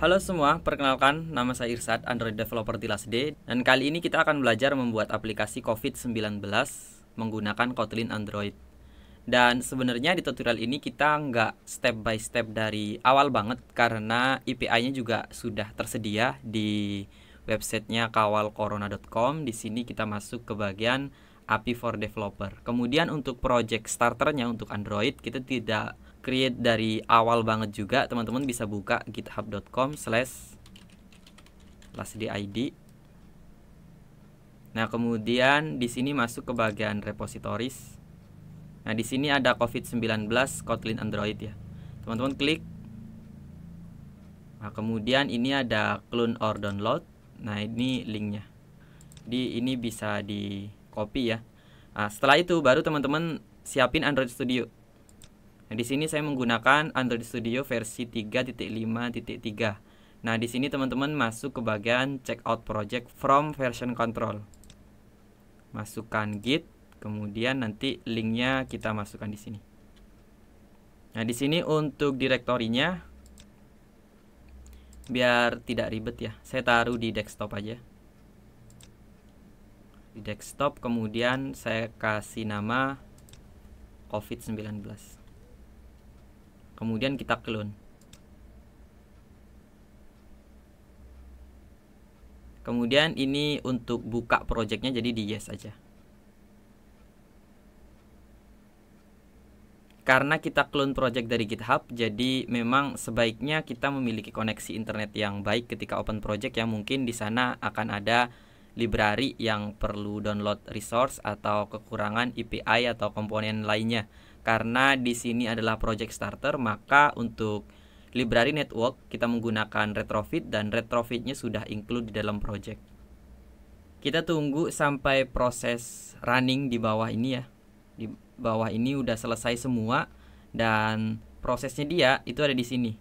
Halo semua, perkenalkan nama saya Irsad, Android Developer di Last Day. Dan kali ini kita akan belajar membuat aplikasi COVID-19 menggunakan Kotlin Android. Dan sebenarnya di tutorial ini kita nggak step by step dari awal banget, karena API-nya juga sudah tersedia di websitenya kawalcorona.com. Di sini kita masuk ke bagian API for Developer. Kemudian untuk project starternya untuk Android, kita tidak create dari awal banget juga. Teman-teman bisa buka github.com/lastdid. Nah, kemudian di sini masuk ke bagian repositories. Nah, di sini ada COVID-19 Kotlin Android ya. Teman-teman klik. Nah, kemudian ini ada clone or download. Nah, ini linknya. Ini bisa di copy ya. Nah, setelah itu baru teman-teman siapin Android Studio. Nah, di sini saya menggunakan Android Studio versi 3.5.3. Nah, di sini teman-teman masuk ke bagian checkout project from version control. Masukkan git, kemudian nanti linknya kita masukkan di sini. Nah, di sini untuk direktorinya biar tidak ribet ya, saya taruh di desktop aja. Di desktop, kemudian saya kasih nama COVID-19. Kemudian kita clone. Kemudian ini untuk buka projectnya, jadi di yes aja. Karena kita clone project dari GitHub, jadi memang sebaiknya kita memiliki koneksi internet yang baik ketika open project, yang mungkin di sana akan ada library yang perlu download resource atau kekurangan API atau komponen lainnya. Karena di sini adalah project starter, maka untuk library network kita menggunakan retrofit, dan retrofitnya sudah include di dalam project. Kita tunggu sampai proses running di bawah ini ya. Di bawah ini udah selesai semua, dan prosesnya dia itu ada di sini.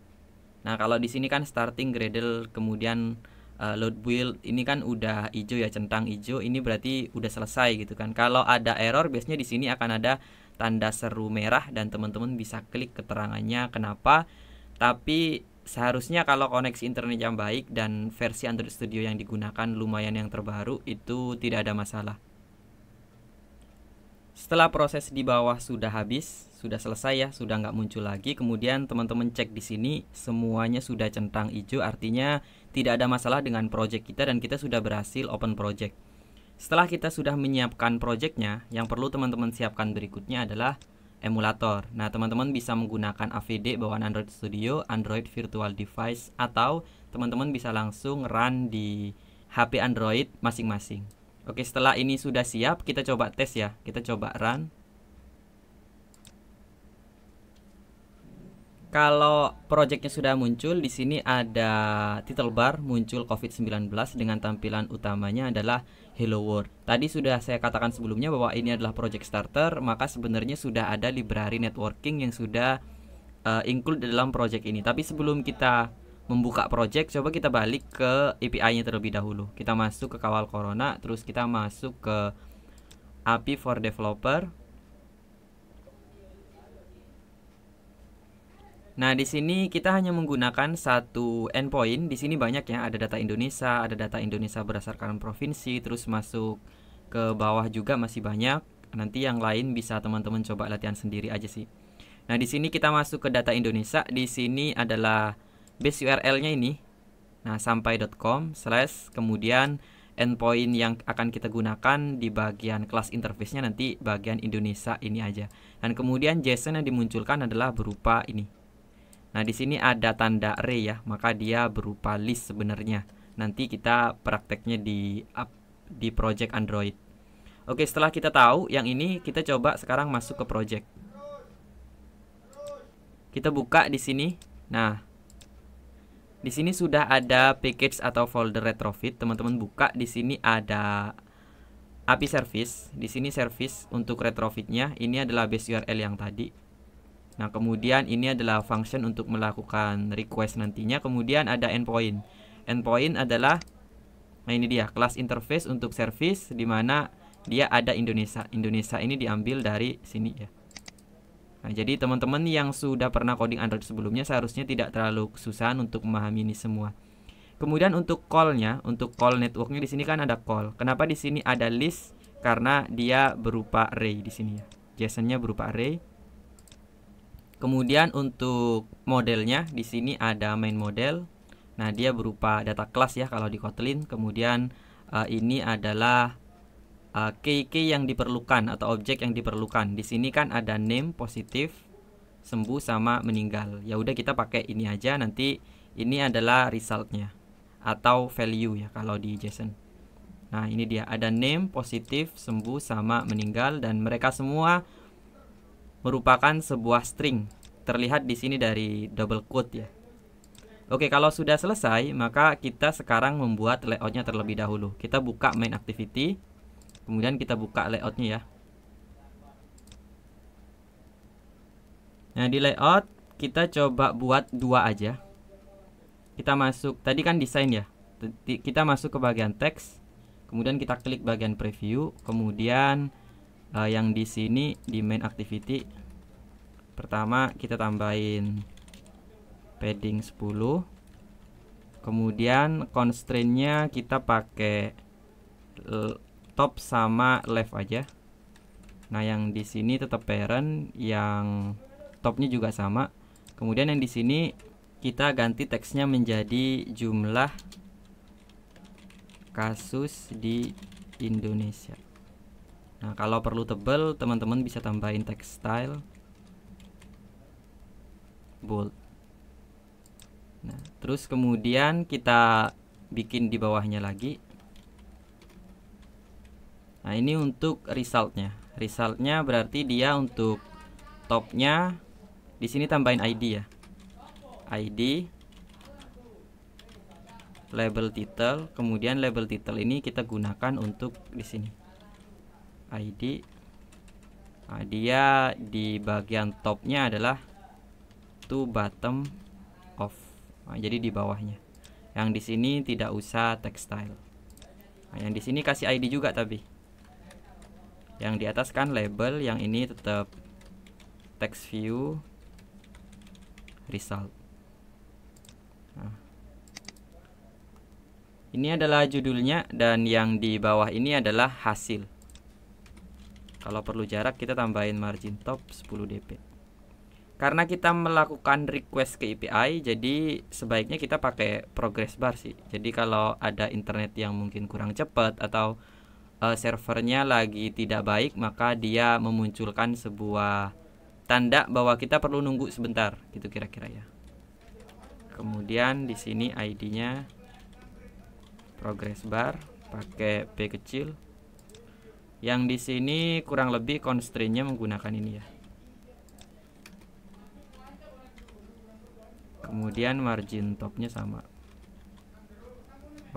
Nah, kalau di sini kan starting Gradle, kemudian load build, ini kan udah hijau ya, centang hijau, ini berarti udah selesai gitu kan. Kalau ada error biasanya di sini akan ada tanda seru merah, dan teman-teman bisa klik keterangannya kenapa. Tapi seharusnya kalau koneksi internet yang baik dan versi Android Studio yang digunakan lumayan yang terbaru, itu tidak ada masalah. Setelah proses di bawah sudah habis, sudah selesai ya, sudah nggak muncul lagi. Kemudian teman-teman cek di sini semuanya sudah centang hijau, artinya tidak ada masalah dengan project kita dan kita sudah berhasil open project. Setelah kita sudah menyiapkan projectnya, yang perlu teman-teman siapkan berikutnya adalah emulator. Nah, teman-teman bisa menggunakan AVD bawaan Android Studio, Android Virtual Device, atau teman-teman bisa langsung run di HP Android masing-masing. Oke, setelah ini sudah siap, kita coba tes ya. Kita coba run. Kalau projectnya sudah muncul, di sini ada title bar, muncul COVID-19 dengan tampilan utamanya adalah Hello World. Tadi sudah saya katakan sebelumnya bahwa ini adalah project starter, maka sebenarnya sudah ada library networking yang sudah include dalam project ini. Tapi sebelum kita membuka project, coba kita balik ke API-nya terlebih dahulu. Kita masuk ke Kawal Corona, terus kita masuk ke API for Developer. Nah, di sini kita hanya menggunakan satu endpoint. Di sini banyak ya, ada data Indonesia berdasarkan provinsi, terus masuk ke bawah juga masih banyak. Nanti yang lain bisa teman-teman coba latihan sendiri aja sih. Nah, di sini kita masuk ke data Indonesia. Di sini adalah base URL-nya ini. Nah, sampai.com/ kemudian endpoint yang akan kita gunakan di bagian kelas interface-nya nanti bagian Indonesia ini aja. Dan kemudian JSON yang dimunculkan adalah berupa ini. Nah, di sini ada tanda array ya, maka dia berupa list sebenarnya. Nanti kita prakteknya di project Android. Oke, setelah kita tahu yang ini, kita coba sekarang masuk ke project. Kita buka di sini. Nah, di sini sudah ada package atau folder retrofit. Teman-teman buka, di sini ada API service. Di sini service untuk retrofitnya. Ini adalah base URL yang tadi. Nah, kemudian ini adalah function untuk melakukan request nantinya. Kemudian ada endpoint. Endpoint adalah, nah ini dia, kelas interface untuk service, di mana dia ada Indonesia. Indonesia ini diambil dari sini ya. Nah, jadi teman-teman yang sudah pernah coding Android sebelumnya seharusnya tidak terlalu kesusahan untuk memahami ini semua. Kemudian untuk call-nya, untuk call networknya di sini kan ada call. Kenapa di sini ada list? Karena dia berupa array di sini ya. JSON-nya berupa array. Kemudian untuk modelnya di sini ada main model. Nah, dia berupa data class ya kalau di Kotlin. Kemudian ini adalah key yang diperlukan atau objek yang diperlukan. Di sini kan ada name, positif, sembuh sama meninggal. Ya udah kita pakai ini aja, nanti ini adalah resultnya atau value ya kalau di JSON. Nah, ini dia ada name, positif, sembuh sama meninggal dan mereka semua merupakan sebuah string. Terlihat di sini dari double quote ya. Oke, kalau sudah selesai, maka kita sekarang membuat layoutnya terlebih dahulu. Kita buka main activity. Kemudian kita buka layoutnya ya. Nah, di layout kita coba buat 2 aja. Kita masuk, tadi kan desain ya. Kita masuk ke bagian teks. Kemudian kita klik bagian preview. Kemudian yang di sini di main activity. Pertama kita tambahin padding 10. Kemudian constraint-nya kita pakai top sama left aja. Nah, yang di sini tetap parent, yang topnya juga sama. Kemudian yang di sini kita ganti teksnya menjadi jumlah kasus di Indonesia. Nah, kalau perlu tebal, teman-teman bisa tambahin text style bold. Nah, terus kemudian kita bikin di bawahnya lagi. Nah, ini untuk resultnya. Resultnya berarti dia untuk topnya di sini tambahin ID ya. ID label title, kemudian label title ini kita gunakan untuk di sini. ID. Nah, dia di bagian topnya adalah to bottom of. Nah, jadi di bawahnya. Yang di sini tidak usah text style. Nah, yang di sini kasih ID juga tapi. Yang di atas kan label, yang ini tetap text view result. Nah, ini adalah judulnya dan yang di bawah ini adalah hasil. Kalau perlu jarak kita tambahin margin top 10 dp. Karena kita melakukan request ke API, jadi sebaiknya kita pakai progress bar sih. Jadi kalau ada internet yang mungkin kurang cepat atau servernya lagi tidak baik, maka dia memunculkan sebuah tanda bahwa kita perlu nunggu sebentar, gitu kira-kira ya. Kemudian di sini ID-nya progress bar pakai P kecil. Yang di sini kurang lebih constraint-nya menggunakan ini ya. Kemudian margin topnya sama.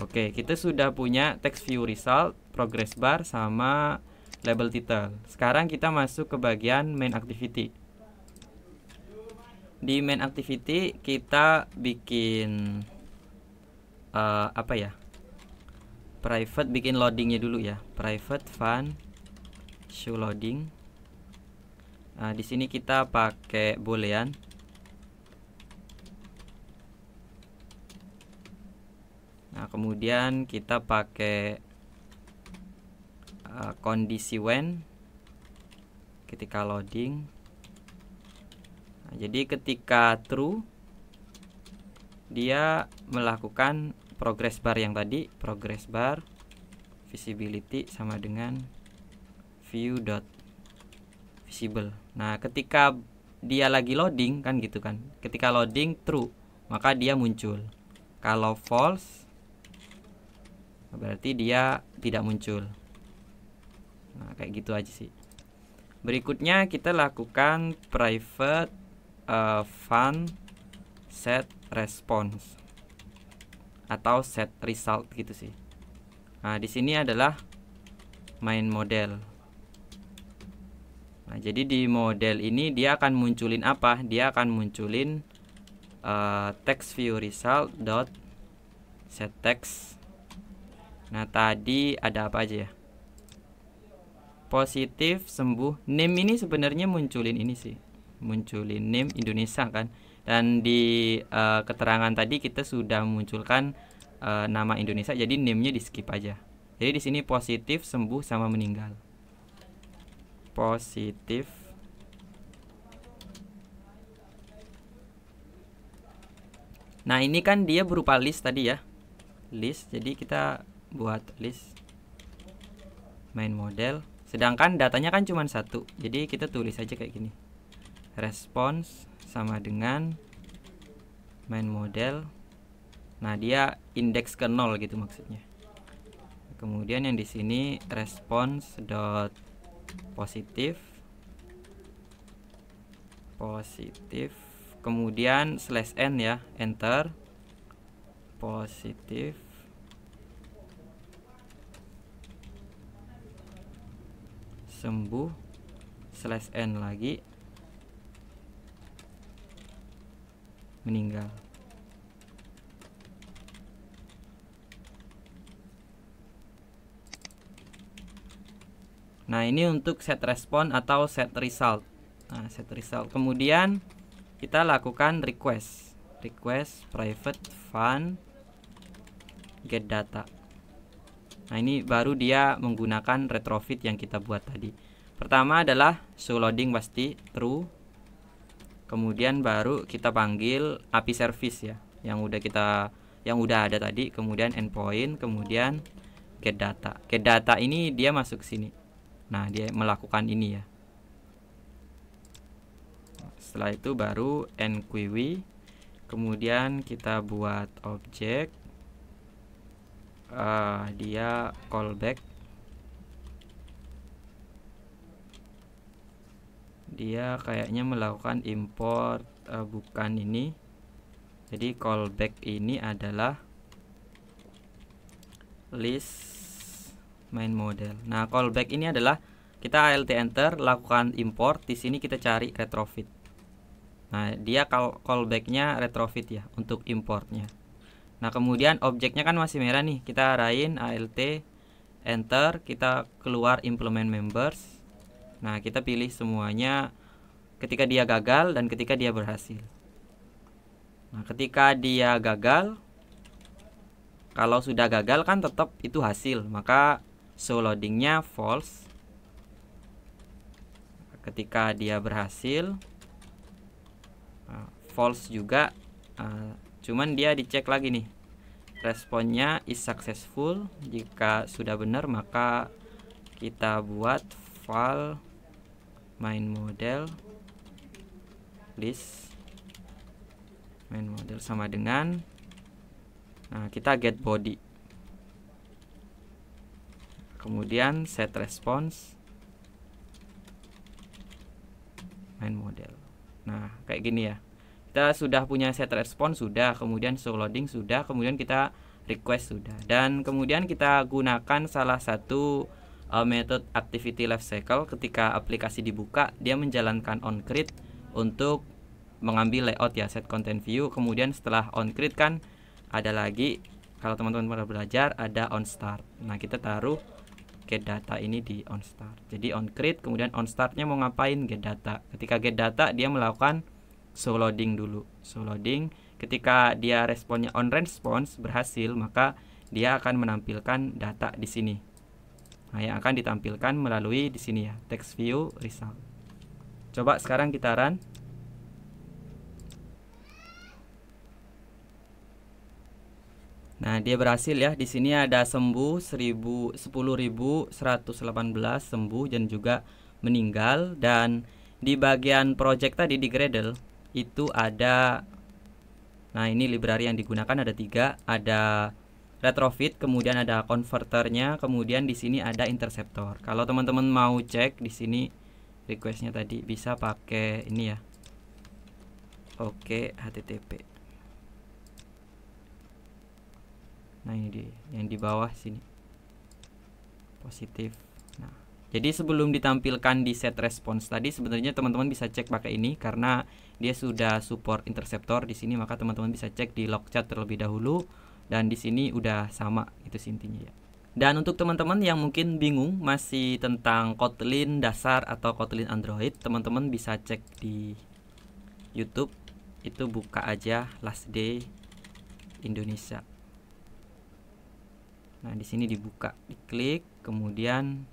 Oke, kita sudah punya text view result, progress bar, sama label title. Sekarang kita masuk ke bagian main activity. Di main activity kita bikin apa ya? Private, bikin loadingnya dulu ya. Private fun show loading. Nah, di sini kita pakai boolean. Nah, kemudian kita pakai kondisi when ketika loading. Nah, jadi ketika true dia melakukan progress bar yang tadi, progress bar visibility sama dengan view.visible. Nah, ketika dia lagi loading kan gitu kan. Ketika loading true, maka dia muncul. Kalau false berarti dia tidak muncul. Nah, kayak gitu aja sih. Berikutnya kita lakukan private fun set response atau set result gitu sih. Nah, di sini adalah main model. Nah, jadi di model ini dia akan munculin apa? Dia akan munculin text view result dot set text. Nah, tadi ada apa aja ya? Positif, sembuh. Name ini sebenarnya munculin ini sih. munculin name Indonesia kan, dan di keterangan tadi kita sudah munculkan nama Indonesia, jadi name-nya di skip aja. Jadi di sini positif, sembuh, sama meninggal. Positif, nah ini kan dia berupa list tadi ya, list. Jadi kita buat list main model, sedangkan datanya kan cuma satu, jadi kita tulis aja kayak gini, response sama dengan main model. Nah dia indeks ke 0 gitu maksudnya. Kemudian yang di sini response dot positif, kemudian /n ya, enter, positif, sembuh, /n lagi, meninggal. Nah ini untuk set respon atau set result. Nah set result, kemudian kita lakukan request private fun get data. Nah ini baru dia menggunakan retrofit yang kita buat tadi. Pertama adalah show loading pasti true, kemudian baru kita panggil API service ya, yang udah ada tadi, kemudian endpoint, kemudian get data. Get data ini dia masuk sini. Nah dia melakukan ini ya. Setelah itu baru enquery, kemudian kita buat objek, dia callback, dia kayaknya melakukan import, bukan ini. Jadi callback ini adalah list main model. Nah callback ini adalah kita alt enter, lakukan import, di sini kita cari retrofit. Nah dia callbacknya retrofit ya untuk importnya. Nah kemudian objeknya kan masih merah nih, kita arahin alt enter, kita keluar implement members. Nah kita pilih semuanya ketika dia gagal dan ketika dia berhasil. Nah ketika dia gagal, kalau sudah gagal kan tetap itu hasil, maka show loadingnya false. Ketika dia berhasil, false juga, cuman dia dicek lagi nih, responnya is successful. Jika sudah benar maka kita buat file main model list main model sama dengan, nah kita get body, kemudian set response main model. Nah kayak gini ya, kita sudah punya set response sudah, kemudian show loading sudah, kemudian kita request sudah, dan kemudian kita gunakan salah satu metode activity life cycle. Ketika aplikasi dibuka, dia menjalankan onCreate untuk mengambil layout ya, set content view. Kemudian setelah onCreate kan ada lagi, kalau teman-teman pernah belajar, ada onStart. Nah kita taruh get data ini di onStart. Jadi onCreate, kemudian onStartnya mau ngapain, get data. Ketika get data dia melakukan show loading dulu, show loading. Ketika dia responnya on response berhasil, maka dia akan menampilkan data di sini. Nah yang akan ditampilkan melalui di sini ya, text view result. Coba sekarang kita run. Nah dia berhasil ya. Di sini ada sembuh 10.118 sembuh dan juga meninggal. Dan di bagian project tadi di Gradle itu ada, nah ini library yang digunakan ada 3, ada retrofit, kemudian ada converternya, kemudian di sini ada interceptor. Kalau teman-teman mau cek di sini requestnya tadi bisa pakai ini ya, oke HTTP. Nah ini yang di bawah sini positif. Nah jadi sebelum ditampilkan di set response tadi, sebenarnya teman-teman bisa cek pakai ini karena dia sudah support interceptor di sini, maka teman-teman bisa cek di logchat terlebih dahulu, dan di sini udah sama itu intinya ya. Dan untuk teman-teman yang mungkin bingung masih tentang Kotlin dasar atau Kotlin Android, teman-teman bisa cek di YouTube, itu buka aja Last Day Indonesia. Nah, di sini dibuka, diklik, kemudian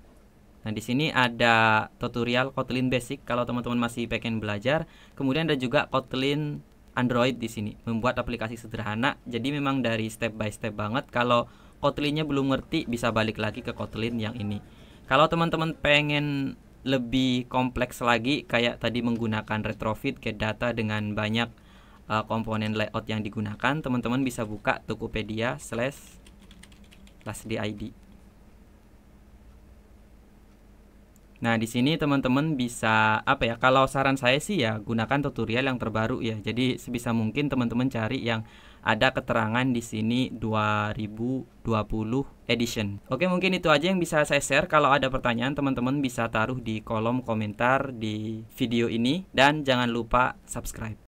nah di sini ada tutorial Kotlin Basic kalau teman-teman masih pengen belajar. Kemudian ada juga Kotlin Android di sini, membuat aplikasi sederhana. Jadi memang dari step by step banget. Kalau Kotlinnya belum ngerti, bisa balik lagi ke Kotlin yang ini. Kalau teman-teman pengen lebih kompleks lagi, kayak tadi menggunakan retrofit get data dengan banyak komponen layout yang digunakan, teman-teman bisa buka tokopedia/lastdid. Nah, di sini teman-teman bisa kalau saran saya sih ya gunakan tutorial yang terbaru ya. Jadi sebisa mungkin teman-teman cari yang ada keterangan di sini 2020 edition. Oke, mungkin itu aja yang bisa saya share. Kalau ada pertanyaan, teman-teman bisa taruh di kolom komentar di video ini dan jangan lupa subscribe.